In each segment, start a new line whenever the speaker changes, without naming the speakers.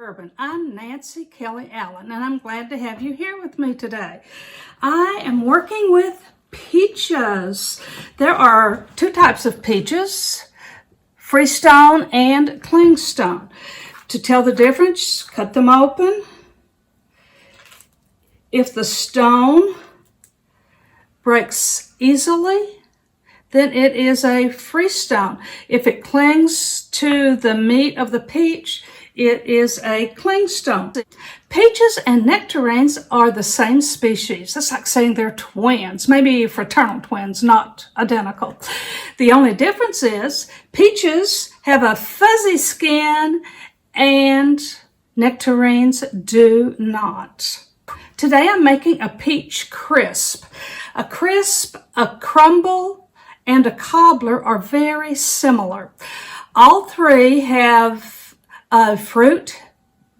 Bourbon. I'm Nancy Kelly Allen, and I'm glad to have you here with me today. I am working with peaches. There are two types of peaches, Freestone and Clingstone. To tell the difference, cut them open. If the stone breaks easily, then it is a Freestone. If it clings to the meat of the peach, it is a Clingstone. Peaches and nectarines are the same species. That's like saying they're twins, maybe fraternal twins, not identical. The only difference is peaches have a fuzzy skin and nectarines do not. Today I'm making a peach crisp. A crisp, a crumble, and a cobbler are very similar. All three have a fruit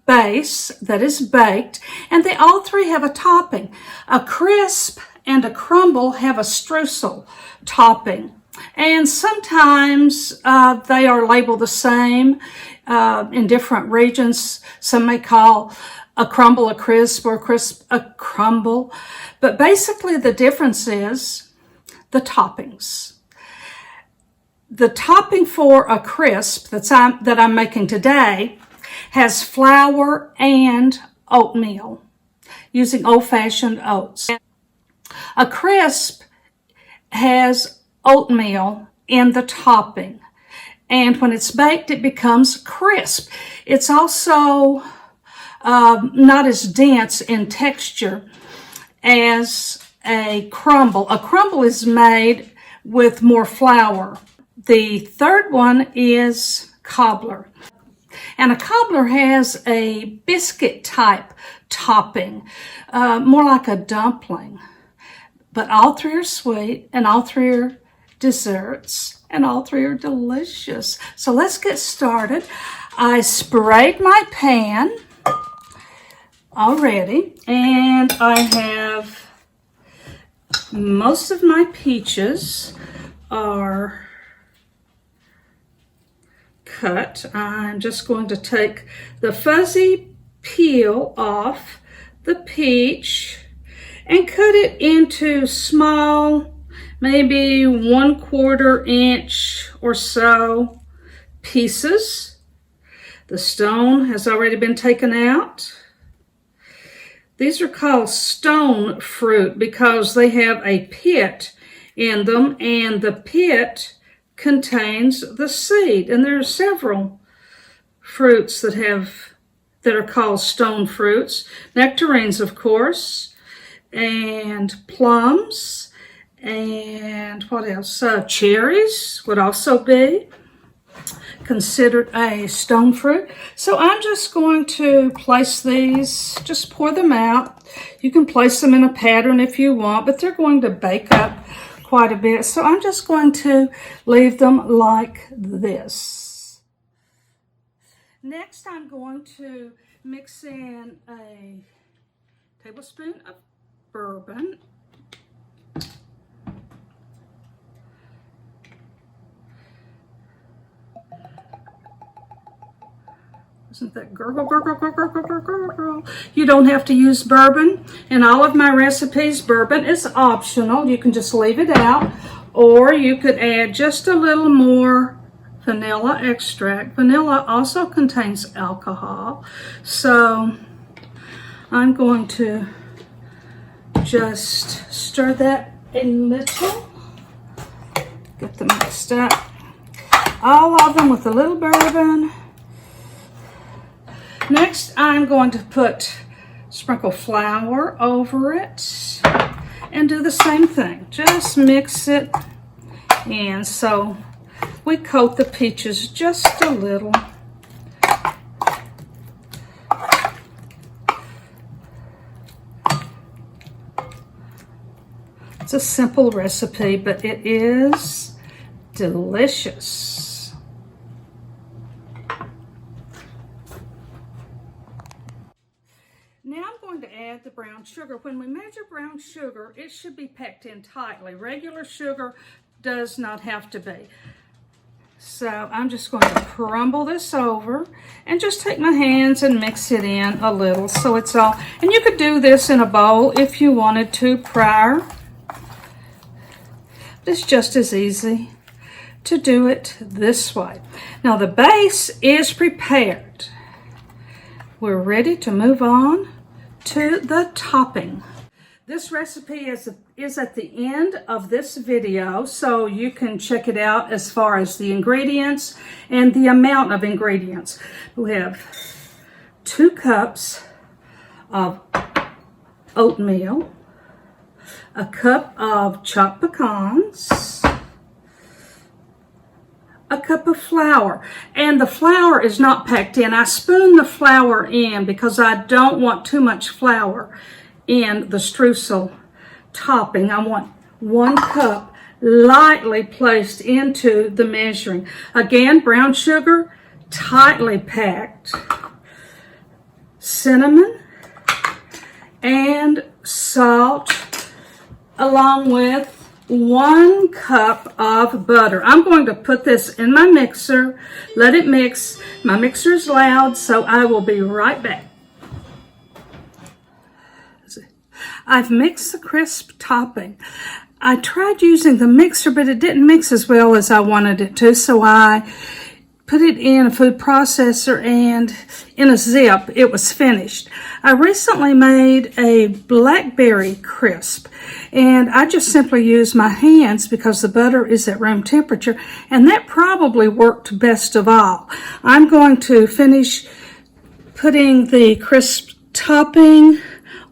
base that is baked, and they all three have a topping. A crisp and a crumble have a streusel topping, and sometimes they are labeled the same in different regions. Some may call a crumble a crisp, or a crisp a crumble, but basically the difference is the toppings. The topping for a crisp that I'm making today has flour and oatmeal using old-fashioned oats. A crisp has oatmeal in the topping, and when it's baked it becomes crisp. It's also not as dense in texture as a crumble. A crumble is made with more flour. The third one is cobbler. And a cobbler has a biscuit type topping, more like a dumpling. But all three are sweet, and all three are desserts, and all three are delicious. So let's get started. I sprayed my pan already, and I have most of my peaches are cut. I'm just going to take the fuzzy peel off the peach and cut it into small, maybe 1/4 inch or so pieces. The stone has already been taken out. These are called stone fruit because they have a pit in them, and the pit contains the seed. And there are several fruits that are called stone fruits. Nectarines, of course, and plums, and what else? Cherries would also be considered a stone fruit. So I'm just going to place these, just pour them out. You can place them in a pattern if you want, but they're going to bake up quite a bit. So I'm just going to leave them like this. Next, I'm going to mix in a tablespoon of bourbon. Isn't that gurgle, gurgle, gurgle, gurgle, gurgle? You don't have to use bourbon. In all of my recipes, bourbon is optional. You can just leave it out, or you could add just a little more vanilla extract. Vanilla also contains alcohol, so I'm going to just stir that a little. Get them mixed up. All of them with a little bourbon. Next, I'm going to sprinkle flour over it and do the same thing. Just mix it in so we coat the peaches just a little. It's a simple recipe, but it is delicious. Now I'm going to add the brown sugar. When we measure brown sugar, it should be packed in tightly. Regular sugar does not have to be. So I'm just going to crumble this over and just take my hands and mix it in a little so it's all, and you could do this in a bowl if you wanted to prior. It's just as easy to do it this way. Now the base is prepared. We're ready to move on to the topping. This recipe is at the end of this video, so you can check it out as far as the ingredients and the amount of ingredients. We have 2 cups of oatmeal, a cup of chopped pecans, a cup of flour, and the flour is not packed in. I spoon the flour in because I don't want too much flour in the streusel topping. I want 1 cup lightly placed into the measuring. Again, brown sugar, tightly packed, cinnamon, and salt, along with 1 cup of butter. I'm going to put this in my mixer, let it mix. My mixer is loud, so I will be right back. I've mixed the crisp topping. I tried using the mixer, but it didn't mix as well as I wanted it to, so I put it in a food processor, and in a zip, it was finished. I recently made a blackberry crisp, and I just simply used my hands because the butter is at room temperature, and that probably worked best of all. I'm going to finish putting the crisp topping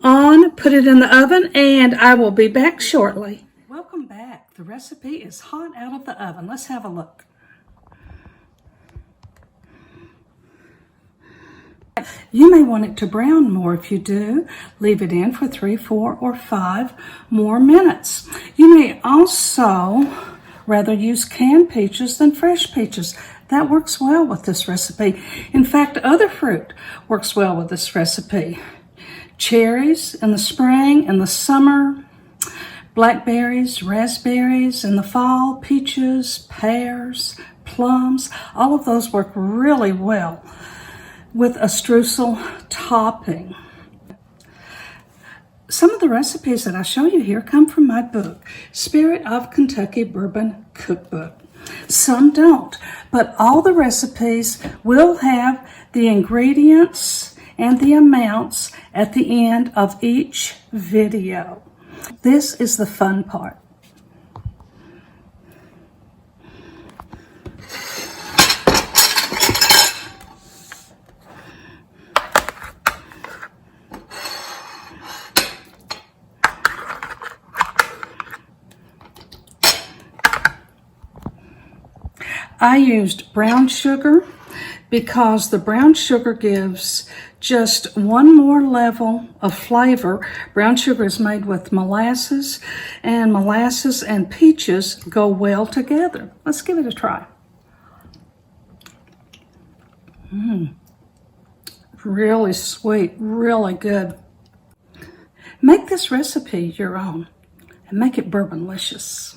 on, put it in the oven, and I will be back shortly. Welcome back. The recipe is hot out of the oven. Let's have a look. You may want it to brown more. If you do, leave it in for 3, 4, or 5 more minutes. You may also rather use canned peaches than fresh peaches. That works well with this recipe. In fact, other fruit works well with this recipe. Cherries in the spring and the summer, blackberries, raspberries in the fall, peaches, pears, plums, all of those work really well with a streusel topping. Some of the recipes that I show you here come from my book, Spirit of Kentucky Bourbon Cookbook. Some don't, but all the recipes will have the ingredients and the amounts at the end of each video. This is the fun part. I used brown sugar because the brown sugar gives just one more level of flavor. Brown sugar is made with molasses, and molasses and peaches go well together. Let's give it a try. Really sweet, really good. Make this recipe your own and make it bourbonlicious.